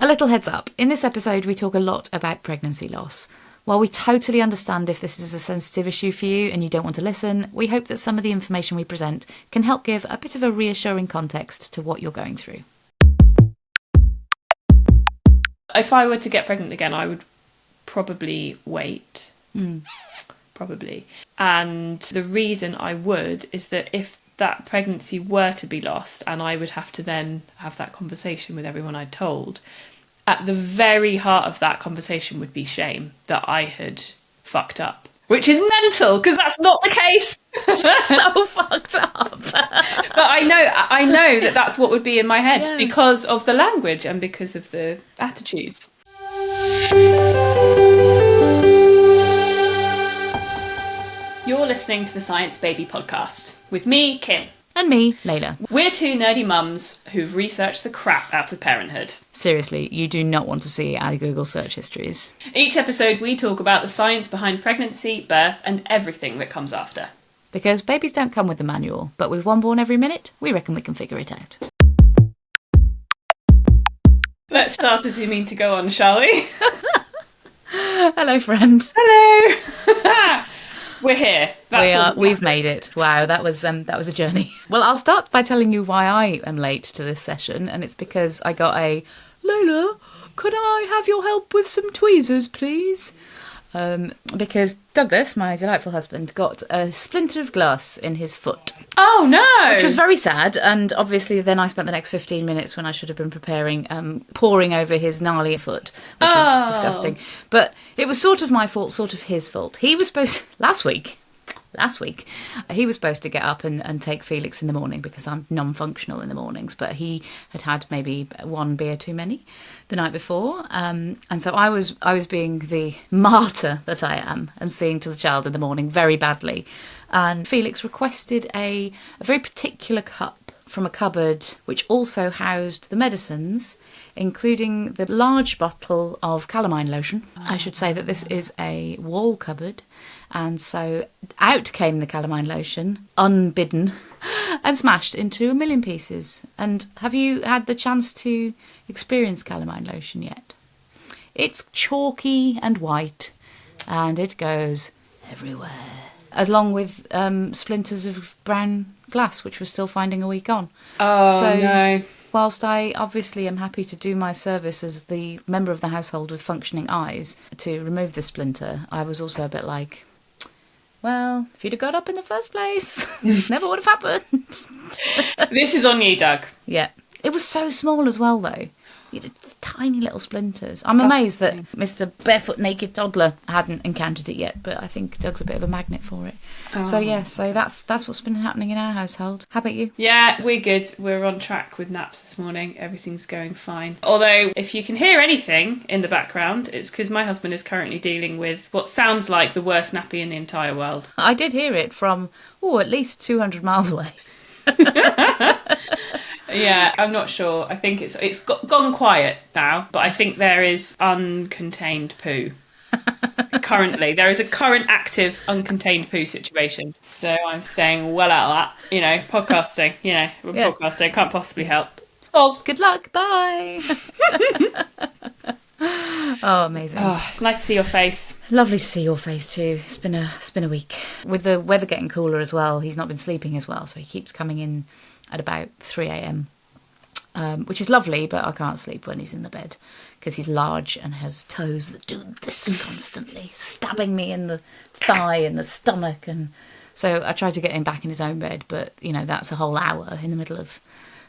A little heads up, in this episode we talk a lot about pregnancy loss. While we totally understand if this is a sensitive issue for you and you don't want to listen, we hope that some of the information we present can help give a bit of a reassuring context to what you're going through. If I were to get pregnant again, I would probably wait. Probably. And the reason I would is that if that pregnancy were to be lost and I would have to then have that conversation with everyone I'd told, at the very heart of that conversation would be shame that I had fucked up. Which is mental, because that's not the case. So fucked up. But I know that that's what would be in my head because of the language and because of the attitudes. You're listening to the Science Baby podcast with me, Kim. And me, Leila. We're two nerdy mums who've researched the crap out of parenthood. Seriously, you do not want to see our Google search histories. Each episode we talk about the science behind pregnancy, birth and everything that comes after. Because babies don't come with a manual, but with one born every minute, we reckon we can figure it out. Let's start as you mean to go on, shall we? Hello, friend. Hello! We're here. We've made it. Wow, that was a journey. Well, I'll start by telling you why I am late to this session, and it's because I got a, Leila, could I have your help with some tweezers, please? Because Douglas, my delightful husband, got a splinter of glass in his foot. Oh, no! Which was very sad, and obviously then I spent the next 15 minutes when I should have been preparing, pouring over his gnarly foot, which was disgusting. But it was sort of my fault, sort of his fault. He was supposed... Last week, he was supposed to get up and take Felix in the morning because I'm non-functional in the mornings, but he had maybe one beer too many the night before, and so I was being the martyr that I am and seeing to the child in the morning very badly, and Felix requested a very particular cup from a cupboard which also housed the medicines, including the large bottle of calamine lotion. I should say that this is a wall cupboard, and so out came the calamine lotion, unbidden, and smashed into a million pieces. And have you had the chance to experience calamine lotion yet? It's chalky and white, and it goes everywhere, along with splinters of brown glass, which we're still finding a week on. Oh, so, no. Whilst I obviously am happy to do my service as the member of the household with functioning eyes to remove the splinter, I was also a bit like, well, if you'd have got up in the first place, never would have happened. This is on you, Doug. Yeah. It was so small as well, though. You had tiny little splinters. I'm amazed that Mr. Barefoot Naked Toddler hadn't encountered it yet, but I think Doug's a bit of a magnet for it. Oh. So that's what's been happening in our household. How about you? Yeah, we're good. We're on track with naps this morning. Everything's going fine. Although, if you can hear anything in the background, it's because my husband is currently dealing with what sounds like the worst nappy in the entire world. I did hear it from, at least 200 miles away. Yeah, I'm not sure. I think it's gone quiet now, but I think there is uncontained poo. Currently, there is a current active uncontained poo situation. So I'm staying well out of that. Podcasting. We're podcasting. Can't possibly help. Soz. Good luck. Bye. Oh, amazing. Oh, it's nice to see your face. Lovely to see your face too. It's been a week. With the weather getting cooler as well, he's not been sleeping as well, so he keeps coming in at about 3 a.m, which is lovely, but I can't sleep when he's in the bed because he's large and has toes that do this constantly, stabbing me in the thigh and the stomach. And so I tried to get him back in his own bed, but, that's a whole hour in the middle of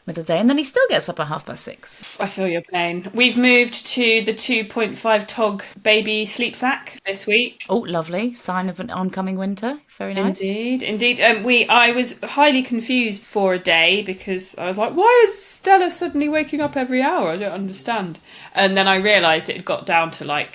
the day, and then he still gets up at 6:30. I feel your pain. We've moved to the 2.5 Tog baby sleep sack this week. Oh, lovely. Sign of an oncoming winter. Very nice. Indeed. I was highly confused for a day because I was like, why is Stella suddenly waking up every hour? I don't understand. And then I realised it had got down to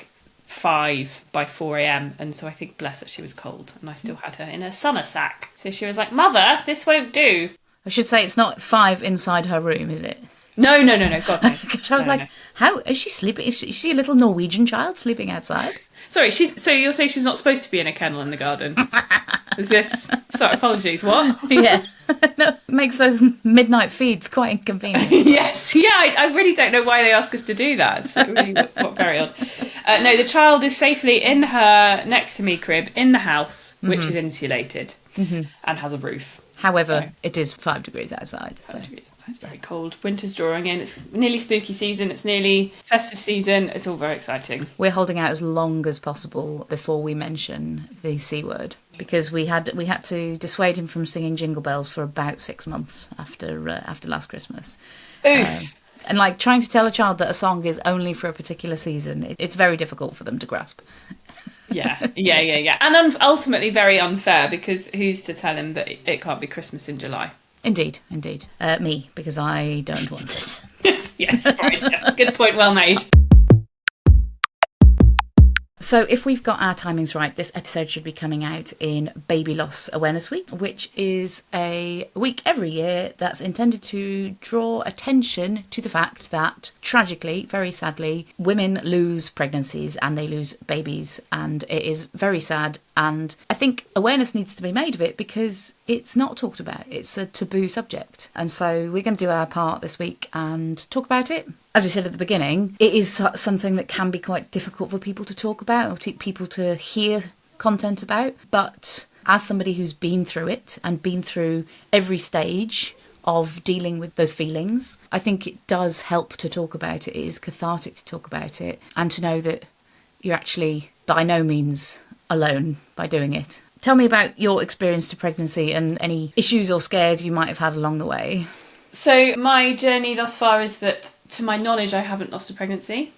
5 by 4 a.m. and so I think, bless her, she was cold and I still had her in a summer sack. So she was like, Mother, this won't do. I should say it's not 5 inside her room, is it? No, God, no. I was how is she sleeping? Is she a little Norwegian child sleeping outside? Sorry, so you're saying she's not supposed to be in a kennel in the garden? Is this... Sorry, apologies, what? Yeah. No, it makes those midnight feeds quite inconvenient. Yes, yeah, I really don't know why they ask us to do that. It's really very odd. No, the child is safely in her next to me crib in the house, which is insulated and has a roof. However, it is 5 degrees outside. 5 degrees outside. It's very cold. Winter's drawing in. It's nearly spooky season. It's nearly festive season. It's all very exciting. We're holding out as long as possible before we mention the C word, because we had to dissuade him from singing Jingle Bells for about 6 months after last Christmas. Oof. And like trying to tell a child that a song is only for a particular season, it's very difficult for them to grasp. Yeah. And ultimately very unfair, because who's to tell him that it can't be Christmas in July? Indeed. Me, because I don't want it. Yes, right. Yes, good point, well made. So if we've got our timings right, this episode should be coming out in Baby Loss Awareness Week, which is a week every year that's intended to draw attention to the fact that, tragically, very sadly, women lose pregnancies and they lose babies, and it is very sad. And I think awareness needs to be made of it because it's not talked about. It's a taboo subject. And so we're going to do our part this week and talk about it. As we said at the beginning, it is something that can be quite difficult for people to talk about or people to hear content about. But as somebody who's been through it and been through every stage of dealing with those feelings, I think it does help to talk about it. It is cathartic to talk about it and to know that you're actually by no means alone by doing it. Tell me about your experience to pregnancy and any issues or scares you might have had along the way. So my journey thus far is that, to my knowledge, I haven't lost a pregnancy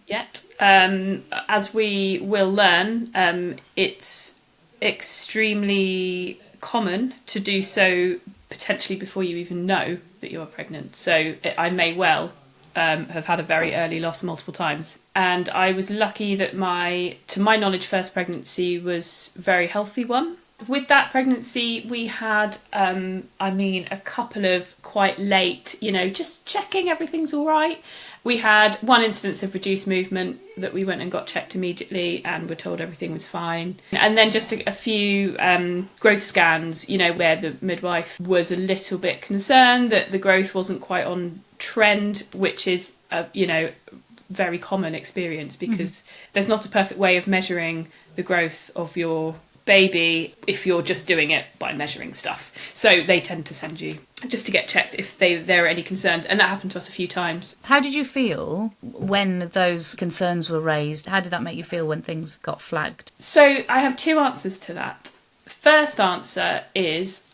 yet. As we will learn, it's extremely common to do so potentially before you even know that you're pregnant. So I may well have had a very early loss multiple times. And I was lucky that to my knowledge, first pregnancy was a very healthy one. With that pregnancy, we had, a couple of quite late, just checking everything's all right. We had one instance of reduced movement that we went and got checked immediately and were told everything was fine. And then just a few growth scans, where the midwife was a little bit concerned that the growth wasn't quite on trend, which is, very common experience because there's not a perfect way of measuring the growth of your baby if you're just doing it by measuring stuff. So they tend to send you just to get checked if they're any concerned, and that happened to us a few times. How did you feel when those concerns were raised? How did that make you feel when things got flagged? So I have two answers to that. First answer is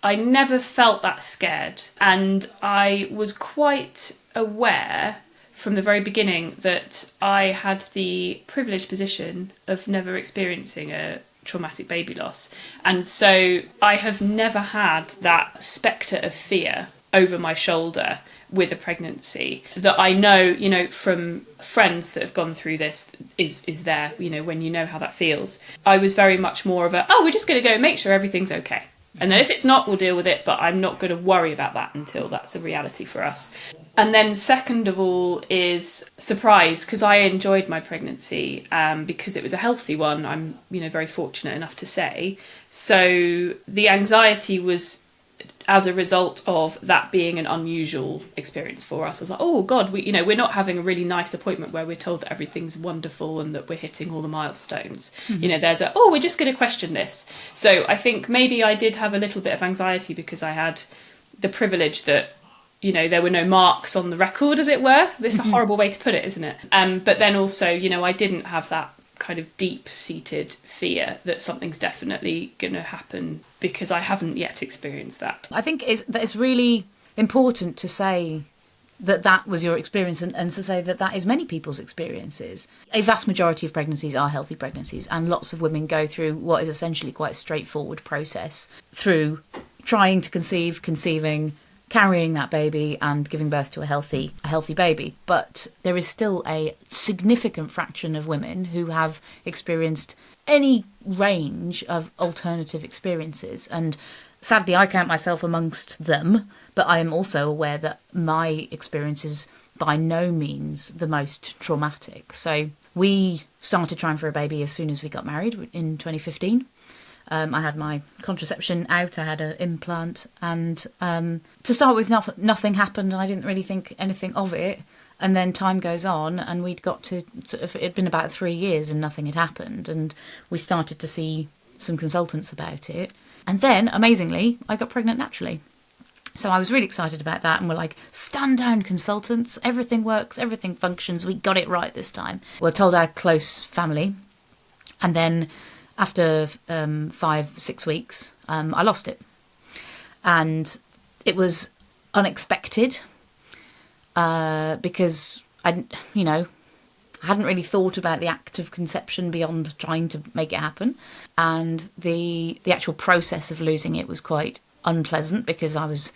I never felt that scared, and I was quite aware from the very beginning that I had the privileged position of never experiencing a traumatic baby loss. And so I have never had that spectre of fear over my shoulder with a pregnancy that I know, from friends that have gone through this is there, when you know how that feels. I was very much more of we're just going to go and make sure everything's okay. And then if it's not, we'll deal with it, but I'm not going to worry about that until that's a reality for us. And then second of all is surprise, because I enjoyed my pregnancy because it was a healthy one. I'm, very fortunate enough to say. So the anxiety was as a result of that being an unusual experience for us. I was like, oh God, we're not having a really nice appointment where we're told that everything's wonderful and that we're hitting all the milestones. There's we're just going to question this. So I think maybe I did have a little bit of anxiety because I had the privilege that there were no marks on the record, as it were. This is a horrible way to put it, isn't it? But then also, I didn't have that kind of deep-seated fear that something's definitely going to happen because I haven't yet experienced that. I think it's really important to say that was your experience and to say that is many people's experiences. A vast majority of pregnancies are healthy pregnancies, and lots of women go through what is essentially quite a straightforward process through trying to conceiving, carrying that baby and giving birth to a healthy baby. But there is still a significant fraction of women who have experienced any range of alternative experiences. And sadly, I count myself amongst them, but I am also aware that my experiences by no means the most traumatic. So we started trying for a baby as soon as we got married in 2015. I had my contraception out, I had an implant, and to start with, nothing happened, and I didn't really think anything of it. And then time goes on, and we'd got to it'd been about 3 years and nothing had happened, and we started to see some consultants about it. And then, amazingly, I got pregnant naturally. So I was really excited about that, and we're like, stand down, consultants, everything works, everything functions, we got it right this time. We told our close family, and then after 5-6 weeks, I lost it. And it was unexpected, because I hadn't really thought about the act of conception beyond trying to make it happen. And the actual process of losing it was quite unpleasant because I was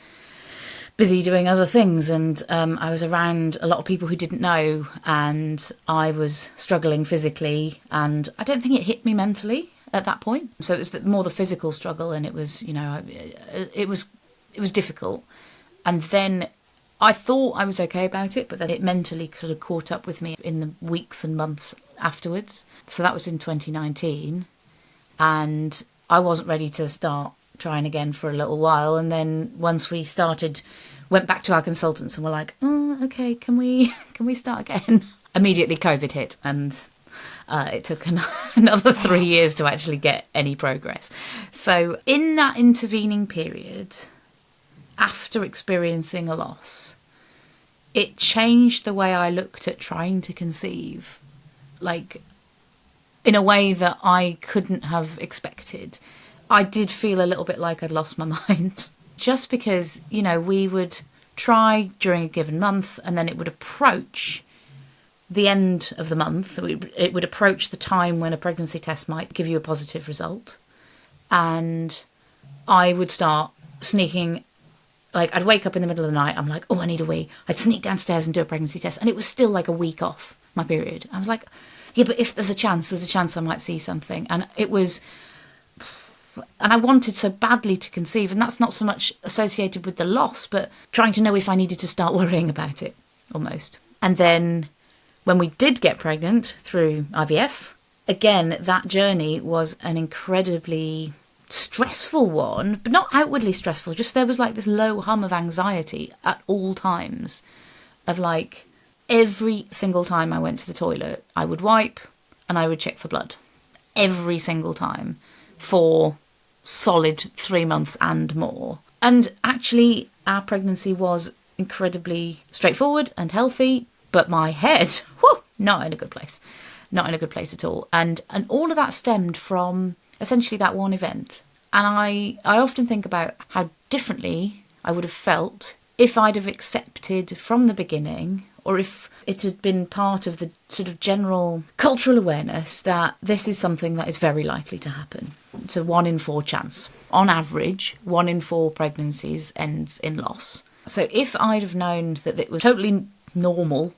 busy doing other things, and I was around a lot of people who didn't know, and I was struggling physically, and I don't think it hit me mentally at that point. So it was more the physical struggle, and it was it was difficult. And then I thought I was okay about it, but then it mentally sort of caught up with me in the weeks and months afterwards. So that was in 2019, and I wasn't ready to start trying again for a little while. And then once we went back to our consultants and were like, oh, okay, can we start again? Immediately COVID hit, and it took another 3 years to actually get any progress. So in that intervening period, after experiencing a loss, it changed the way I looked at trying to conceive, like in a way that I couldn't have expected. I did feel a little bit like I'd lost my mind, just because, we would try during a given month, and then it would approach the end of the month. It would approach the time when a pregnancy test might give you a positive result. And I would start sneaking, like I'd wake up in the middle of the night, I'm like, oh, I need a wee. I'd sneak downstairs and do a pregnancy test, and it was still like a week off my period. I was like, yeah, but if there's a chance I might see something. And I wanted so badly to conceive, and that's not so much associated with the loss, but trying to know if I needed to start worrying about it, almost. And then when we did get pregnant through IVF, again, that journey was an incredibly stressful one, but not outwardly stressful, just there was like this low hum of anxiety at all times, of like every single time I went to the toilet, I would wipe and I would check for blood. Every single time for solid 3 months and more. And actually, our pregnancy was incredibly straightforward and healthy, but my head, not in a good place. Not in a good place at all. And all of that stemmed from essentially that one event. And I often think about how differently I would have felt if I'd have accepted from the beginning, or if it had been part of the sort of general cultural awareness that this is something that is very likely to happen. It's a 1 in 4 chance. On average, 1 in 4 pregnancies ends in loss. So if I'd have known that it was totally normal,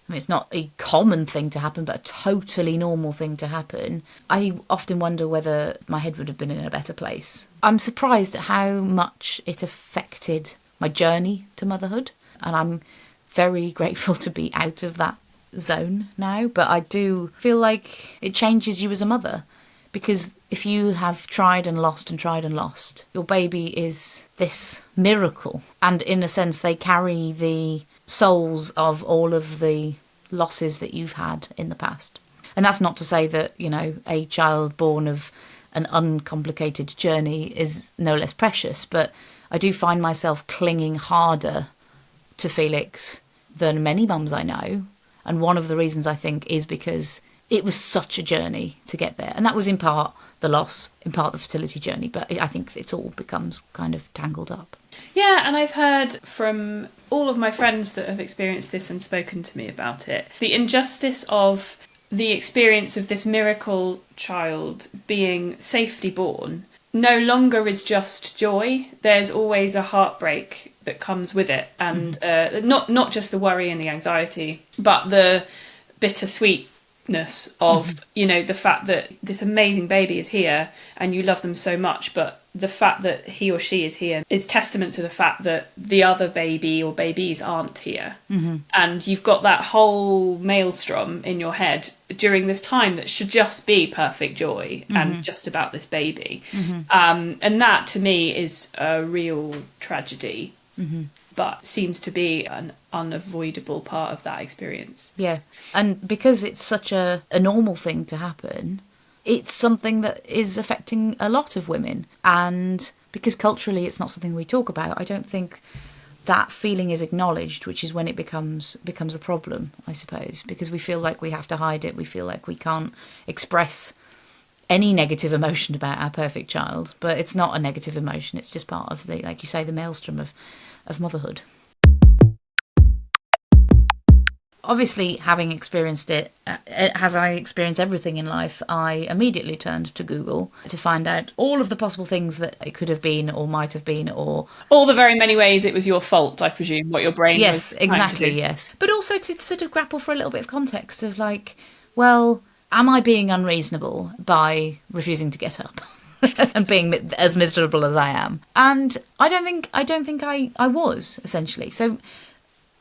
I mean, it's not a common thing to happen, but a totally normal thing to happen, I often wonder whether my head would have been in a better place. I'm surprised at how much it affected my journey to motherhood, and I'm very grateful to be out of that zone now, but I do feel like it changes you as a mother, because if you have tried and lost, your baby is this miracle, and in a sense they carry the souls of all of the losses that you've had in the past. And that's not to say that, a child born of an uncomplicated journey is no less precious, but I do find myself clinging harder to Felix than many mums I know. And one of the reasons, I think, is because it was such a journey to get there. And that was in part the loss, in part the fertility journey, but I think it all becomes kind of tangled up. Yeah, and I've heard from all of my friends that have experienced this and spoken to me about it, the injustice of the experience of this miracle child being safely born no longer is just joy. There's always a heartbreak that comes with it, and not just the worry and the anxiety, but the bittersweetness of the fact that this amazing baby is here and you love them so much, but the fact that he or she is here is testament to the fact that the other baby or babies aren't here. Mm-hmm. And you've got that whole maelstrom in your head during this time that should just be perfect joy and just about this baby. And that, to me, is a real tragedy, but seems to be an unavoidable part of that experience. Yeah. And because it's such a normal thing to happen, it's something that is affecting a lot of women. And because culturally it's not something we talk about, I don't think that feeling is acknowledged, which is when it becomes a problem, I suppose, because we feel like we have to hide it. We feel like we can't express any negative emotion about our perfect child. But it's not a negative emotion. It's just part of the, like you say, the maelstrom of motherhood. Obviously, having experienced it, as I experience everything in life, I immediately turned to Google to find out all of the possible things that it could have been or might have been, or all the very many ways it was your fault, I presume, what your brain was. Yes, exactly, yes. But also to sort of grapple for a little bit of context of like, well, am I being unreasonable by refusing to get up and being as miserable as I am? And I don't think I was, essentially. So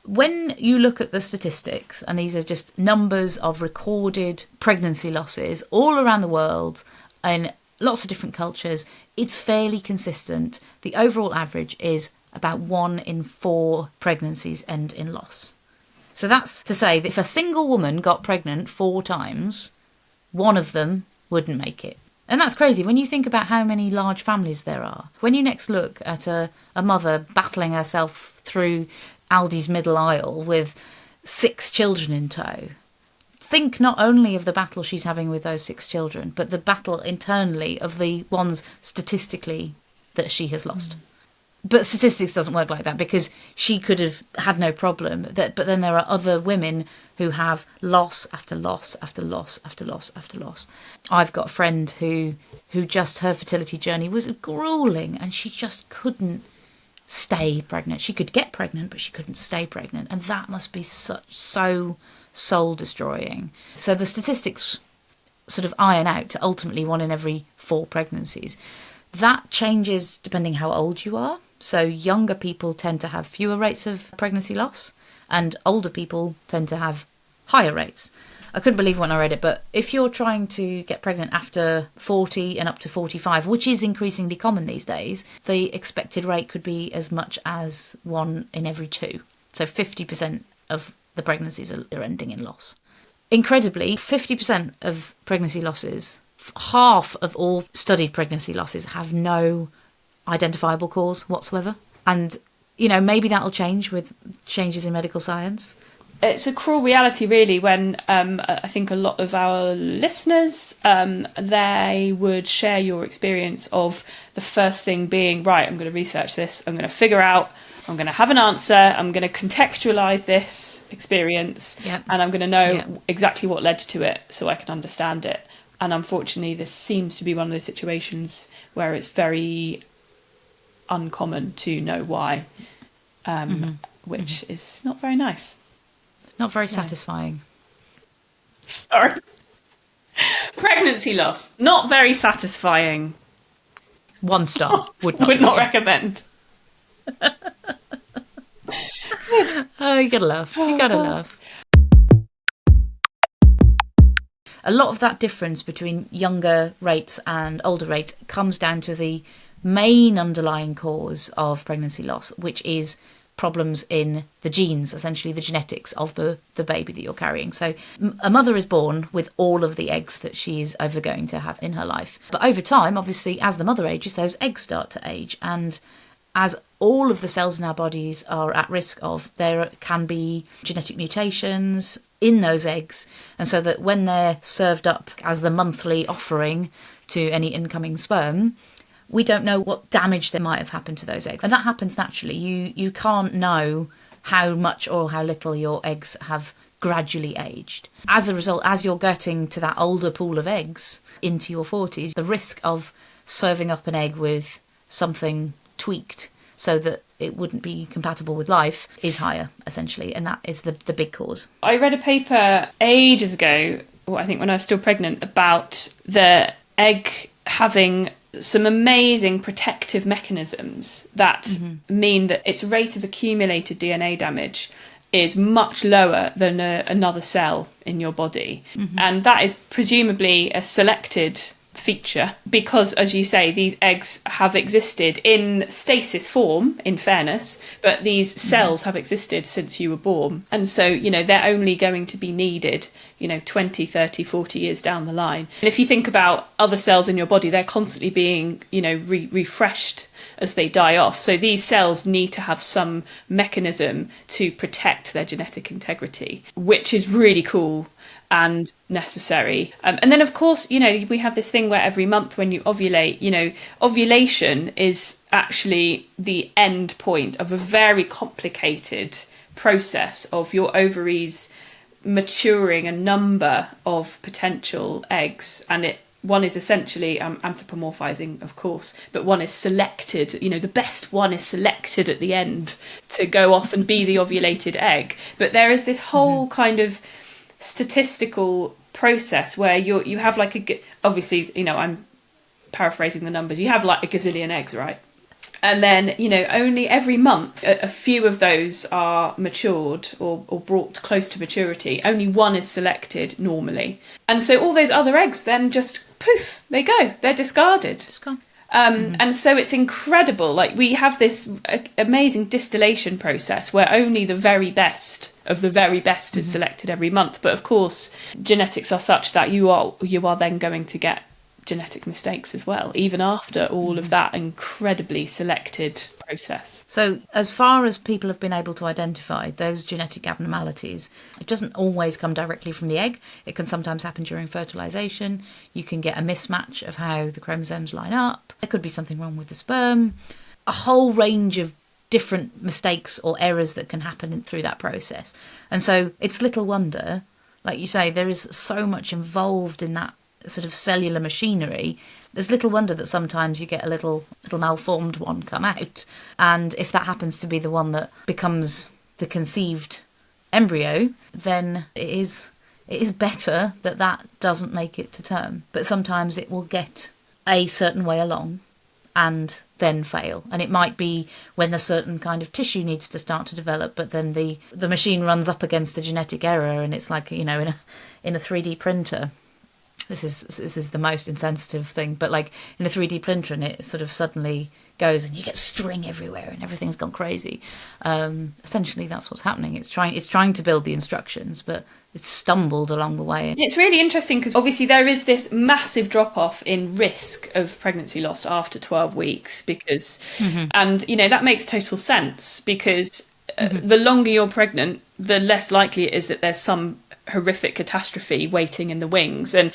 when you look at the statistics, and these are just numbers of recorded pregnancy losses all around the world in lots of different cultures, it's fairly consistent. The overall average is about 1 in 4 pregnancies end in loss. So that's to say that if a single woman got pregnant 4 times, one of them wouldn't make it. And that's crazy when you think about how many large families there are. When you next look at a mother battling herself through Aldi's middle aisle with 6 children in tow, think not only of the battle she's having with those 6 children, but the battle internally of the ones statistically that she has lost. But statistics doesn't work like that, because she could have had no problem. But then there are other women who have loss after loss after loss after loss after loss. I've got a friend who just, her fertility journey was grueling, and she just couldn't stay pregnant. She could get pregnant, but she couldn't stay pregnant, and that must be so soul destroying. So the statistics sort of iron out to ultimately 1 in every 4 pregnancies. That changes depending how old you are. So younger people tend to have fewer rates of pregnancy loss, and older people tend to have higher rates. I couldn't believe it when I read it, but if you're trying to get pregnant after 40 and up to 45, which is increasingly common these days, the expected rate could be as much as 1 in every 2. So 50% of the pregnancies are ending in loss. Incredibly, 50% of pregnancy losses, half of all studied pregnancy losses, have no identifiable cause whatsoever. And, you know, maybe that'll change with changes in medical science. It's a cruel reality, really, when I think a lot of our listeners, they would share your experience of the first thing being, right, I'm going to research this, I'm going to figure out, I'm going to have an answer, I'm going to contextualise this experience, and I'm going to know exactly what led to it so I can understand it. And unfortunately, this seems to be one of those situations where it's very uncommon to know why, which is not very nice. Not very satisfying. Sorry. Pregnancy loss. Not very satisfying. 1 star. Would not recommend. Oh, you gotta laugh. You gotta laugh. A lot of that difference between younger rates and older rates comes down to the main underlying cause of pregnancy loss, which is problems in the genes, essentially the genetics of the baby that you're carrying. So a mother is born with all of the eggs that she is ever going to have in her life. But over time, obviously, as the mother ages, those eggs start to age. And as all of the cells in our bodies are at risk of, there can be genetic mutations in those eggs. And so that when they're served up as the monthly offering to any incoming sperm, we don't know what damage there might have happened to those eggs. And that happens naturally. You can't know how much or how little your eggs have gradually aged. As a result, as you're getting to that older pool of eggs into your 40s, the risk of serving up an egg with something tweaked so that it wouldn't be compatible with life is higher, essentially. And that is the big cause. I read a paper ages ago, I think when I was still pregnant, about the egg having some amazing protective mechanisms that mean that its rate of accumulated DNA damage is much lower than another cell in your body. And that is presumably a selected feature because, as you say, these eggs have existed in stasis form, in fairness, but these cells have existed since you were born. And so, you know, they're only going to be needed, you know, 20, 30, 40 years down the line. And if you think about other cells in your body, they're constantly being, you know, refreshed as they die off. So these cells need to have some mechanism to protect their genetic integrity, which is really cool and necessary. And then, of course, you know, we have this thing where every month when you ovulate, you know, ovulation is actually the end point of a very complicated process of your ovaries maturing a number of potential eggs. And one is essentially anthropomorphizing, of course, but one is selected, you know, the best one is selected at the end to go off and be the ovulated egg. But there is this whole kind of statistical process where you have like obviously, you know, I'm paraphrasing the numbers, you have like a gazillion eggs, right? And then, you know, only every month a few of those are matured or brought close to maturity. Only one is selected normally. And so all those other eggs then just poof, they go, they're discarded. Just gone. And so it's incredible. Like, we have this amazing distillation process where only the very best of the very best is selected every month. But of course, genetics are such that you are then going to get genetic mistakes as well, even after all of that incredibly selected process. So as far as people have been able to identify those genetic abnormalities, it doesn't always come directly from the egg. It can sometimes happen during fertilization. You can get a mismatch of how the chromosomes line up. There could be something wrong with the sperm. A whole range of different mistakes or errors that can happen through that process. And so it's little wonder, like you say, there is so much involved in that sort of cellular machinery. There's little wonder that sometimes you get a little malformed one come out. And if that happens to be the one that becomes the conceived embryo, then it is better that doesn't make it to term. But sometimes it will get a certain way along and then fail. And it might be when a certain kind of tissue needs to start to develop, but then the machine runs up against a genetic error, and it's like, you know, in a 3D printer. This is the most insensitive thing, but like in a 3D printer, and it sort of suddenly goes and you get string everywhere and everything's gone crazy. Essentially, that's what's happening. It's trying to build the instructions, but it's stumbled along the way. It's really interesting because obviously there is this massive drop-off in risk of pregnancy loss after 12 weeks because, and you know, that makes total sense because the longer you're pregnant, the less likely it is that there's some horrific catastrophe waiting in the wings. And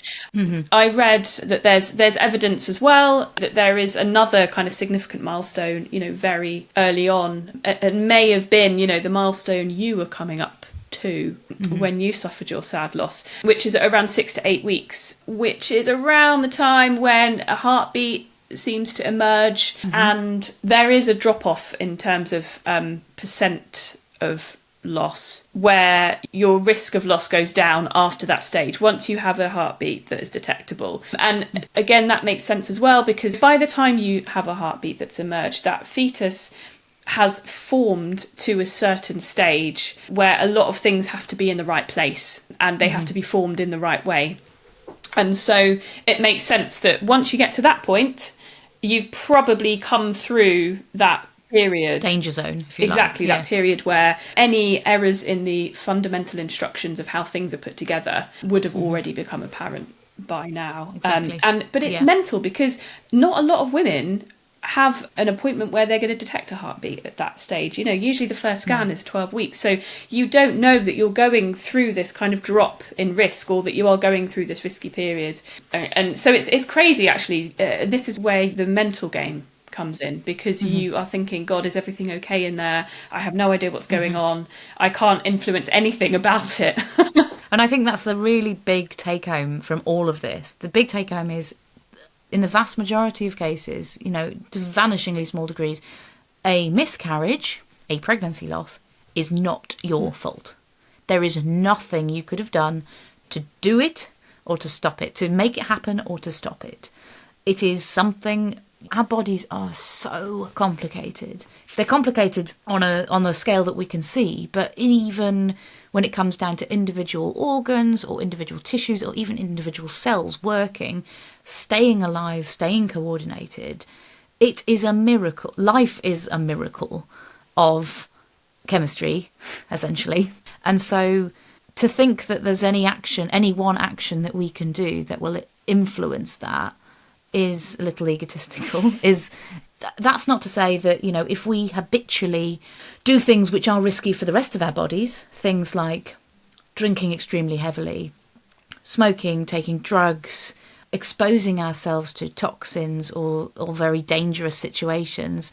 I read that there's evidence as well that there is another kind of significant milestone, you know, very early on. It may have been, you know, the milestone you were coming up to when you suffered your sad loss, which is around 6 to 8 weeks, which is around the time when a heartbeat seems to emerge, and there is a drop-off in terms of percent of loss, where your risk of loss goes down after that stage once you have a heartbeat that is detectable. And again, that makes sense as well, because by the time you have a heartbeat that's emerged, that fetus has formed to a certain stage where a lot of things have to be in the right place and they have to be formed in the right way. And so it makes sense that once you get to that point, you've probably come through that period. Danger zone, if you exactly, like. That period where any errors in the fundamental instructions of how things are put together would have already become apparent by now. Exactly. But it's mental because not a lot of women have an appointment where they're going to detect a heartbeat at that stage. You know, usually the first scan is 12 weeks. So you don't know that you're going through this kind of drop in risk, or that you are going through this risky period. And so it's crazy, actually. This is where the mental game comes in, because you are thinking, God, is everything okay in there? I have no idea what's going on. I can't influence anything about it. And I think that's the really big take home from all of this. The big take home is, in the vast majority of cases, you know, to vanishingly small degrees, a miscarriage, a pregnancy loss, is not your fault. There is nothing you could have done to do it or to stop it, to make it happen or to stop it. It is something. Our bodies are so complicated. They're complicated on a scale that we can see, but even when it comes down to individual organs or individual tissues or even individual cells working, staying alive, staying coordinated, it is a miracle. Life is a miracle of chemistry, essentially. And so to think that there's any one action that we can do that will influence that is a little egotistical. That's not to say that, if we habitually do things which are risky for the rest of our bodies, things like drinking extremely heavily, smoking, taking drugs, exposing ourselves to toxins or very dangerous situations,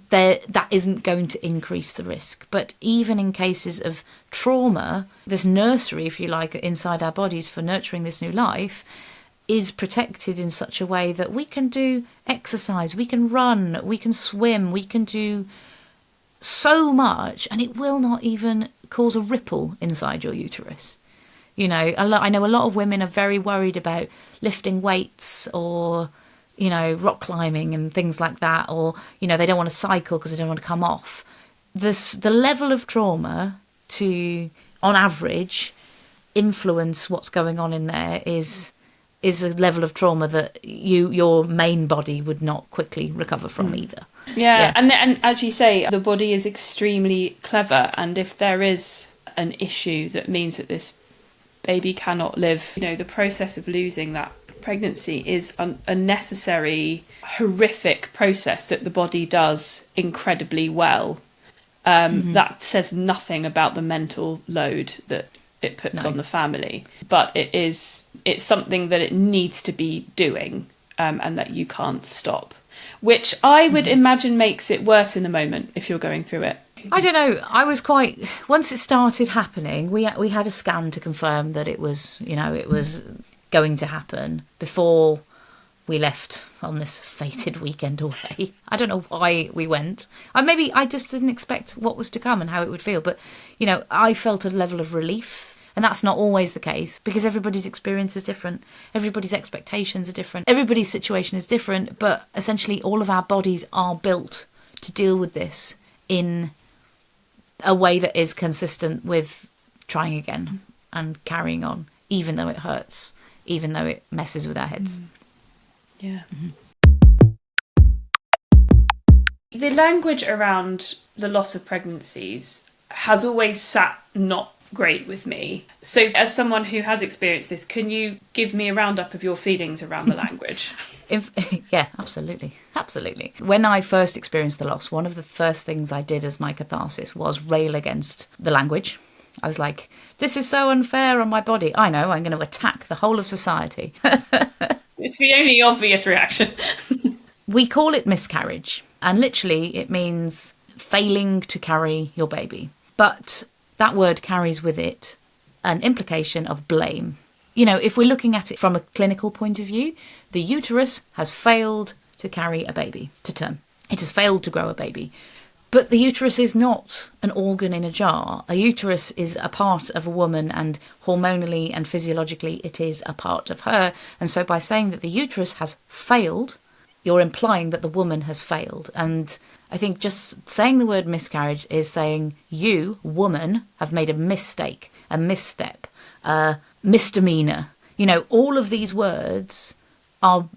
that isn't going to increase the risk. But even in cases of trauma, this nursery, if you like, inside our bodies for nurturing this new life is protected in such a way that we can do exercise, we can run, we can swim, we can do so much, and it will not even cause a ripple inside your uterus. I know a lot of women are very worried about lifting weights or, rock climbing and things like that, or, they don't want to cycle because they don't want to come off. The level of trauma to, on average, influence what's going on in there is a level of trauma that your main body would not quickly recover from either. Yeah. And as you say, the body is extremely clever, and if there is an issue that means that this baby cannot live, the process of losing that pregnancy is a necessary, horrific process that the body does incredibly well. That says nothing about the mental load that it puts on the family, but it's something that it needs to be doing, and that you can't stop, which I would imagine makes it worse in the moment if you're going through it. I don't know. Once it started happening, we had a scan to confirm that it was going to happen before we left on this fated weekend away. I don't know why we went. Maybe I just didn't expect what was to come and how it would feel, but I felt a level of relief. And that's not always the case, because everybody's experience is different. Everybody's expectations are different. Everybody's situation is different. But essentially, all of our bodies are built to deal with this in a way that is consistent with trying again and carrying on, even though it hurts, even though it messes with our heads. Yeah. The language around the loss of pregnancies has always sat not great with me. So as someone who has experienced this, can you give me a roundup of your feelings around the language? Yeah, absolutely. When I first experienced the loss, one of the first things I did as my catharsis was rail against the language. I was like, this is so unfair on my body. I know, I'm going to attack the whole of society. It's the only obvious reaction. We call it miscarriage, and literally it means failing to carry your baby. But that word carries with it an implication of blame. If we're looking at it from a clinical point of view, the uterus has failed to carry a baby to term. It has failed to grow a baby. But the uterus is not an organ in a jar. A uterus is a part of a woman, and hormonally and physiologically it is a part of her. And so by saying that the uterus has failed, you're implying that the woman has failed. And I think just saying the word miscarriage is saying you, woman, have made a mistake, a misstep, a misdemeanor. All of these words are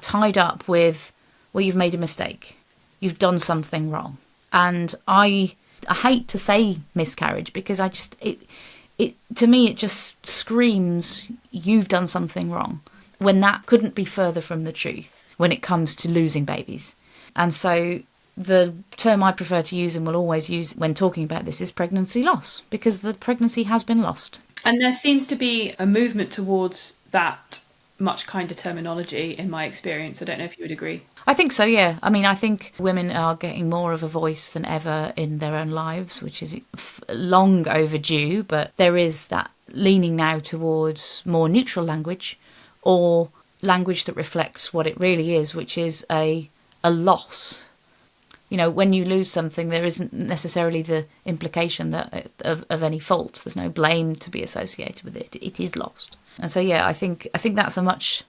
tied up with, well, you've made a mistake. You've done something wrong. And I hate to say miscarriage, because to me it just screams you've done something wrong, when that couldn't be further from the truth when it comes to losing babies. And so the term I prefer to use and will always use when talking about this is pregnancy loss, because the pregnancy has been lost. And there seems to be a movement towards that much kinder terminology in my experience. I don't know if you would agree. I think so, yeah. I think women are getting more of a voice than ever in their own lives, which is long overdue, but there is that leaning now towards more neutral language, or language that reflects what it really is, which is a loss. When you lose something, there isn't necessarily the implication that of any fault. There's no blame to be associated with it. It is lost. And so, yeah, I think that's a much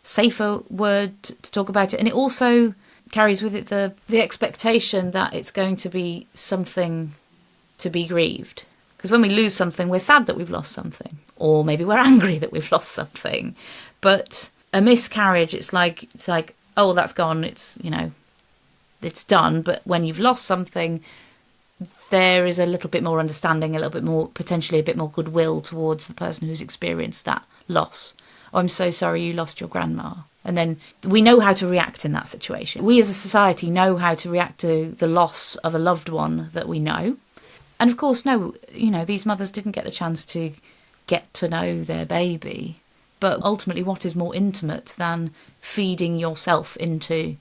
safer word to talk about it. And it also carries with it the expectation that it's going to be something to be grieved. Because when we lose something, we're sad that we've lost something. Or maybe we're angry that we've lost something. But a miscarriage, it's like, oh, well, that's gone. It's, it's done. But when you've lost something, there is a little bit more understanding, a little bit more, potentially a bit more goodwill towards the person who's experienced that loss. Oh, I'm so sorry you lost your grandma. And then we know how to react in that situation. We as a society know how to react to the loss of a loved one that we know. And of course, no, these mothers didn't get the chance to get to know their baby. But ultimately, what is more intimate than feeding yourself into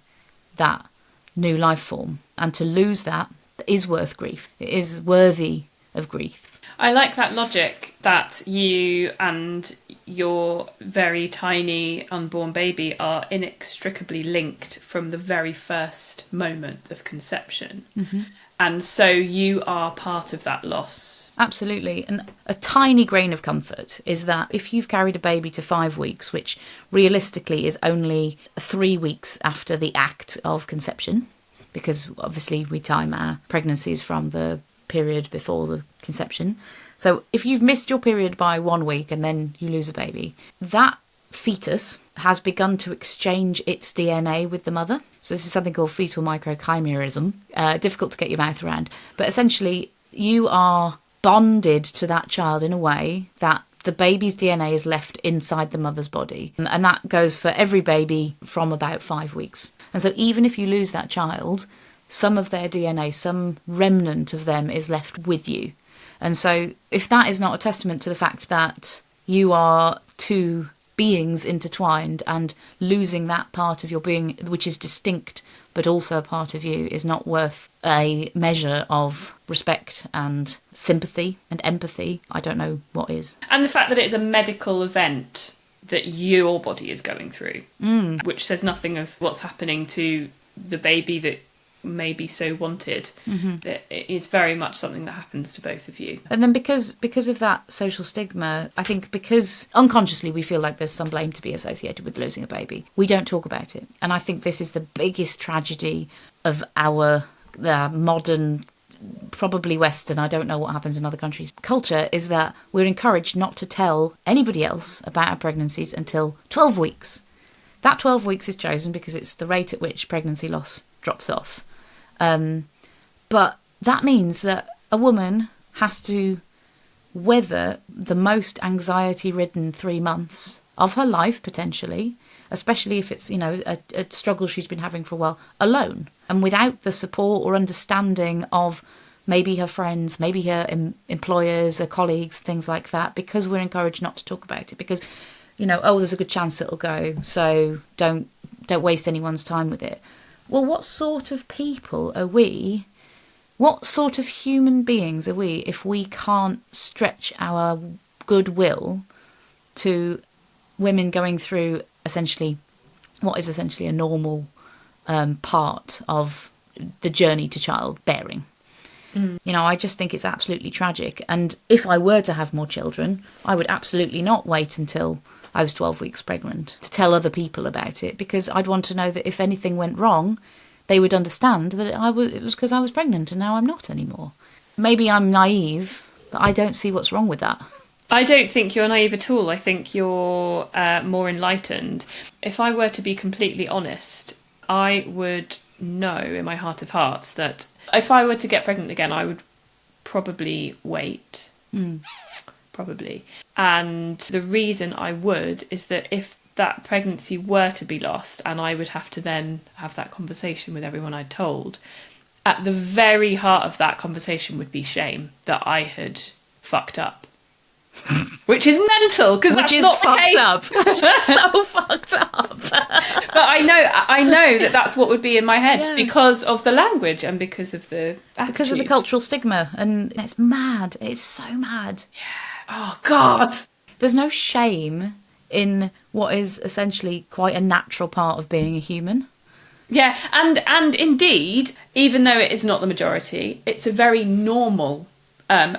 that new life form? And to lose that is worth grief. It is worthy of grief. I like that logic that you and your very tiny unborn baby are inextricably linked from the very first moment of conception. Mm-hmm. And so you are part of that loss. Absolutely. And a tiny grain of comfort is that if you've carried a baby to 5 weeks, which realistically is only 3 weeks after the act of conception, because obviously we time our pregnancies from the period before the conception. So if you've missed your period by 1 week and then you lose a baby, that fetus has begun to exchange its DNA with the mother. So this is something called fetal microchimerism. Difficult to get your mouth around. But essentially, you are bonded to that child in a way that the baby's DNA is left inside the mother's body. And that goes for every baby from about 5 weeks. And so even if you lose that child, some of their DNA, some remnant of them is left with you. And so if that is not a testament to the fact that you are two beings intertwined, and losing that part of your being, which is distinct but also a part of you, is not worth a measure of respect and sympathy and empathy, I don't know what is. And the fact that it is a medical event that your body is going through, which says nothing of what's happening to the baby that may be so wanted. That it is very much something that happens to both of you. And then because of that social stigma, I think because unconsciously we feel like there's some blame to be associated with losing a baby, we don't talk about it. And I think this is the biggest tragedy of our modern, probably Western, I don't know what happens in other countries, culture, is that we're encouraged not to tell anybody else about our pregnancies until 12 weeks. That 12 weeks is chosen because it's the rate at which pregnancy loss drops off. But that means that a woman has to weather the most anxiety-ridden 3 months of her life, potentially, especially if it's, a struggle she's been having for a while, alone, and without the support or understanding of maybe her friends, maybe her employers, her colleagues, things like that, because we're encouraged not to talk about it, because, there's a good chance it'll go, so don't waste anyone's time with it. Well, what sort of people are we? What sort of human beings are we if we can't stretch our goodwill to women going through what is essentially a normal part of the journey to childbearing? I just think it's absolutely tragic. And if I were to have more children, I would absolutely not wait until I was 12 weeks pregnant to tell other people about it, because I'd want to know that if anything went wrong, they would understand that it was because I was pregnant and now I'm not anymore. Maybe I'm naive, but I don't see what's wrong with that. I don't think you're naive at all. I think you're more enlightened. If I were to be completely honest, I would know in my heart of hearts that if I were to get pregnant again, I would probably wait. Probably. And the reason I would is that if that pregnancy were to be lost and I would have to then have that conversation with everyone I'd told, at the very heart of that conversation would be shame that I had fucked up. Which is mental, because that's not the case. Up. So fucked up. But I know that's what would be in my head because of the language and because of the attitudes. Because of the cultural stigma, and it's mad. It's so mad. Yeah. Oh God. There's no shame in what is essentially quite a natural part of being a human. Yeah, and indeed, even though it is not the majority, it's a very normal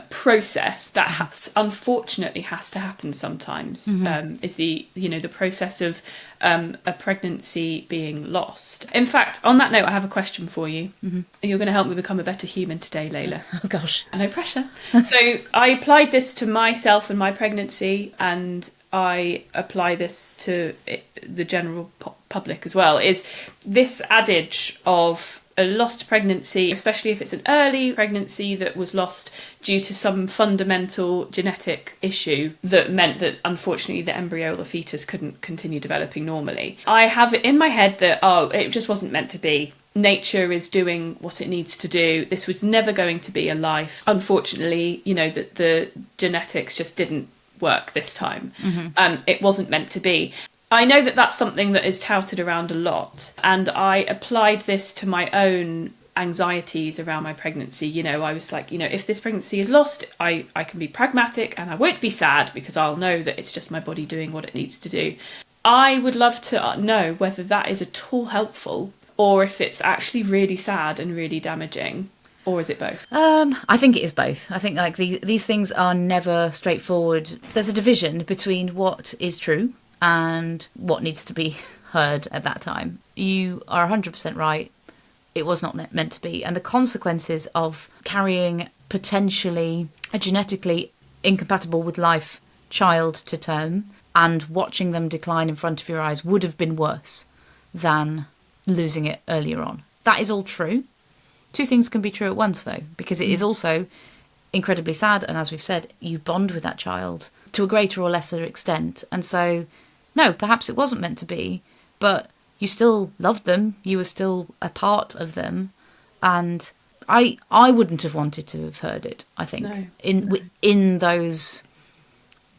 process that unfortunately has to happen sometimes. Is the process of a pregnancy being lost. In fact, on that note, I have a question for you. You're going to help me become a better human today, Leila. Oh gosh, no pressure. So I applied this to myself and my pregnancy, and I apply this to the general public as well. Is this adage of a lost pregnancy, especially if it's an early pregnancy that was lost due to some fundamental genetic issue that meant that unfortunately the embryo or the fetus couldn't continue developing normally. I have it in my head that, it just wasn't meant to be. Nature is doing what it needs to do. This was never going to be a life. Unfortunately, that the genetics just didn't work this time. It wasn't meant to be. I know that that's something that is touted around a lot, and I applied this to my own anxieties around my pregnancy. I was like, if this pregnancy is lost, I can be pragmatic and I won't be sad because I'll know that it's just my body doing what it needs to do. I would love to know whether that is at all helpful, or if it's actually really sad and really damaging. Or is it both? I think it is both. I think these things are never straightforward. There's a division between what is true and what needs to be heard at that time. You are 100% right. It was not meant to be. And the consequences of carrying potentially a genetically incompatible with life child to term and watching them decline in front of your eyes would have been worse than losing it earlier on. That is all true. Two things can be true at once, though, because it is also incredibly sad. And as we've said, you bond with that child to a greater or lesser extent. And so, no, perhaps it wasn't meant to be, but you still loved them. You were still a part of them. And I wouldn't have wanted to have heard it, I think, in those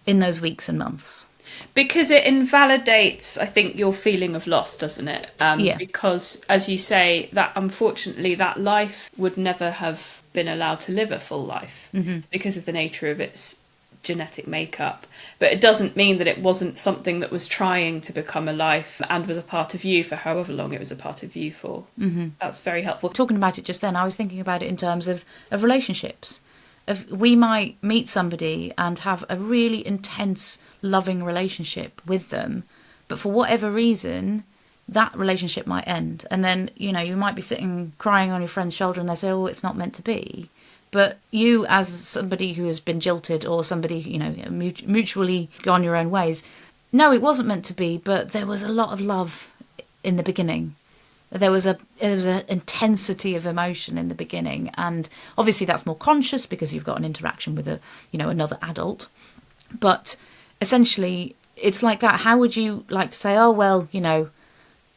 weeks and months. Because it invalidates, I think, your feeling of loss, doesn't it? Because, as you say, that unfortunately that life would never have been allowed to live a full life because of the nature of its genetic makeup. But it doesn't mean that it wasn't something that was trying to become a life and was a part of you for however long it was a part of you for. That's very helpful. Talking about it just then, I was thinking about it in terms of relationships. We might meet somebody and have a really intense, loving relationship with them, but for whatever reason, that relationship might end. And then, you might be sitting crying on your friend's shoulder and they say, oh, it's not meant to be. But you, as somebody who has been jilted or somebody, mutually gone your own ways, no, it wasn't meant to be, but there was a lot of love in the beginning. There was an intensity of emotion in the beginning, and obviously that's more conscious because you've got an interaction with another adult. But essentially, it's like that. How would you like to say, oh well,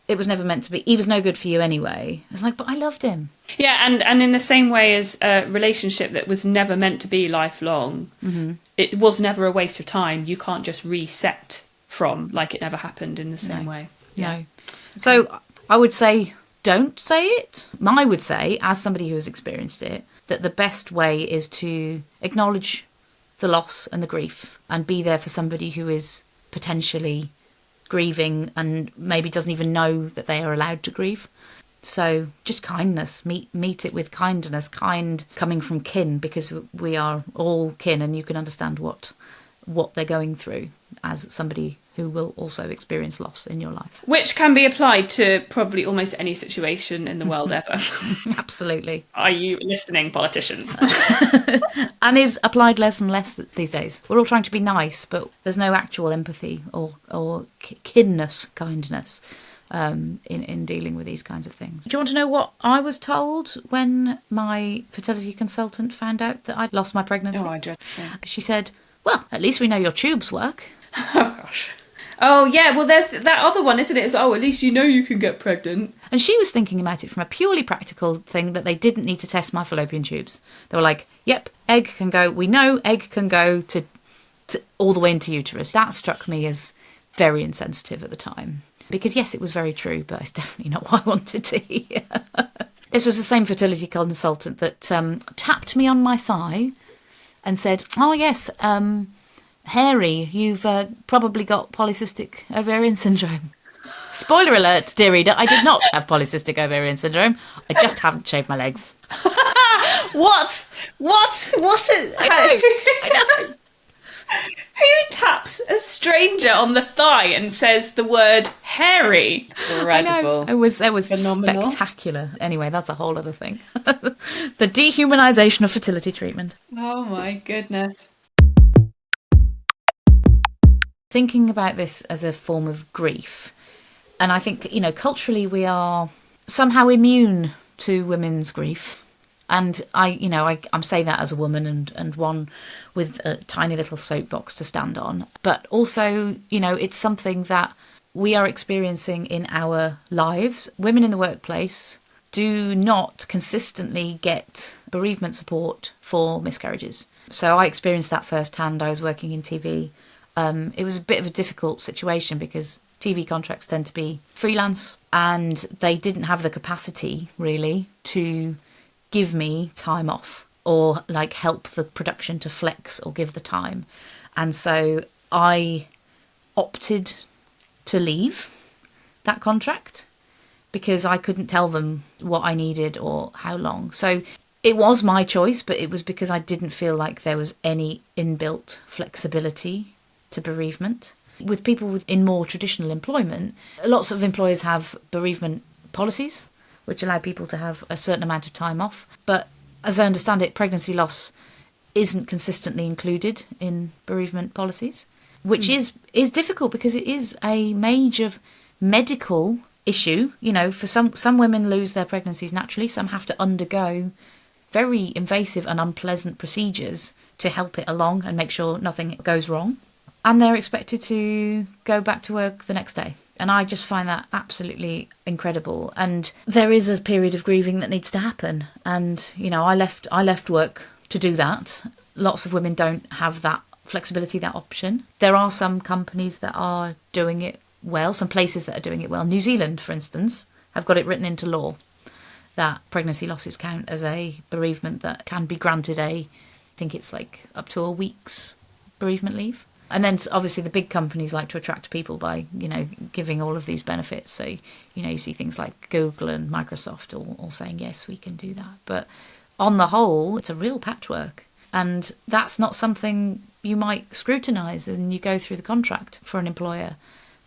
it was never meant to be. He was no good for you anyway. It's like, but I loved him. Yeah, and in the same way as a relationship that was never meant to be lifelong, it was never a waste of time. You can't just reset from like it never happened in the same way. No. Okay. So I would say, don't say it. I would say, as somebody who has experienced it, that the best way is to acknowledge the loss and the grief and be there for somebody who is potentially grieving and maybe doesn't even know that they are allowed to grieve. So just kindness, meet it with kindness, kind coming from kin, because we are all kin and you can understand what they're going through as somebody who will also experience loss in your life. Which can be applied to probably almost any situation in the world ever. Absolutely. Are you listening, politicians? And is applied less and less these days. We're all trying to be nice, but there's no actual empathy or kindness in dealing with these kinds of things. Do you want to know what I was told when my fertility consultant found out that I'd lost my pregnancy? Oh, I dread to think. She said, well, at least we know your tubes work. Oh, gosh. Oh, yeah, well, there's that other one, isn't it? It's, at least you can get pregnant. And she was thinking about it from a purely practical thing, that they didn't need to test my fallopian tubes. They were like, yep, egg can go. We know egg can go to all the way into uterus. That struck me as very insensitive at the time. Because, yes, it was very true, but it's definitely not what I wanted to hear. This was the same fertility consultant that tapped me on my thigh and said, oh, yes, Harry, you've probably got polycystic ovarian syndrome. Spoiler alert, dear reader, I did not have polycystic ovarian syndrome. I just haven't shaved my legs. What? I know. Who taps a stranger on the thigh and says the word hairy? Incredible. It was Phenomenal. spectacular. Anyway, that's a whole other thing. The dehumanization of fertility treatment. Oh my goodness. Thinking about this as a form of grief, and I think, culturally we are somehow immune to women's grief. And I'm saying that as a woman and one with a tiny little soapbox to stand on. But also, it's something that we are experiencing in our lives. Women in the workplace do not consistently get bereavement support for miscarriages. So I experienced that firsthand. I was working in TV. It was a bit of a difficult situation because TV contracts tend to be freelance and they didn't have the capacity really to give me time off or like help the production to flex or give the time. And so I opted to leave that contract because I couldn't tell them what I needed or how long. So it was my choice, but it was because I didn't feel like there was any inbuilt flexibility to bereavement. With people in more traditional employment, lots of employers have bereavement policies which allow people to have a certain amount of time off. But as I understand it, pregnancy loss isn't consistently included in bereavement policies, which is difficult because it is a major medical issue. For some women lose their pregnancies naturally, some have to undergo very invasive and unpleasant procedures to help it along and make sure nothing goes wrong. And they're expected to go back to work the next day. And I just find that absolutely incredible. And there is a period of grieving that needs to happen. And, I left work to do that. Lots of women don't have that flexibility, that option. There are some companies that are doing it well, some places that are doing it well. New Zealand, for instance, have got it written into law that pregnancy losses count as a bereavement that can be granted I think it's like up to a week's bereavement leave. And then obviously the big companies like to attract people by, giving all of these benefits. So, you see things like Google and Microsoft all saying, yes, we can do that. But on the whole, it's a real patchwork. And that's not something you might scrutinise and you go through the contract for an employer.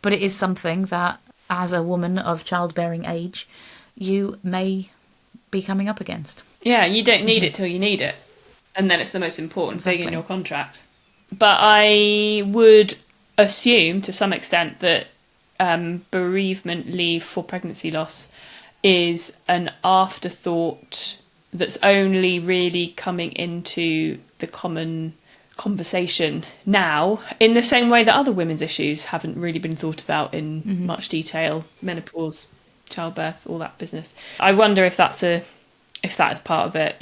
But it is something that, as a woman of childbearing age, you may be coming up against. Yeah, you don't need it till you need it. And then it's the most important thing in your contract. But I would assume to some extent that bereavement leave for pregnancy loss is an afterthought that's only really coming into the common conversation now, in the same way that other women's issues haven't really been thought about in much detail. Menopause, childbirth, all that business. I wonder if that is part of it.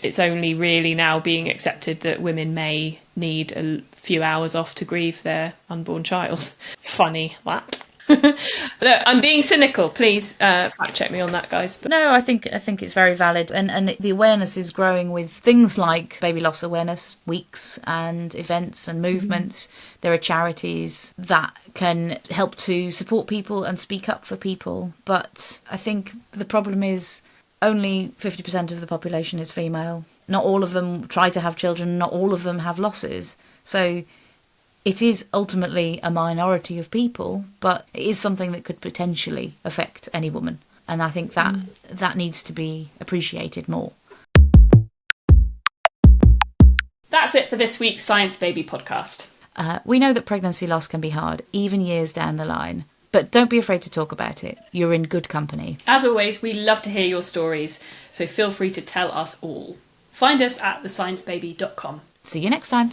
It's only really now being accepted that women may need a few hours off to grieve their unborn child. Funny that. Look, I'm being cynical. Please fact check me on that, guys. But no, I think it's very valid, and the awareness is growing with things like baby loss awareness weeks and events and movements. There are charities that can help to support people and speak up for people. But I think the problem is only 50% of the population is female. Not all of them try to have children. Not all of them have losses. So it is ultimately a minority of people, but it is something that could potentially affect any woman. And I think that needs to be appreciated more. That's it for this week's Science Baby podcast. We know that pregnancy loss can be hard, even years down the line. But don't be afraid to talk about it. You're in good company. As always, we love to hear your stories, so feel free to tell us all. Find us at thesciencebaby.com. See you next time.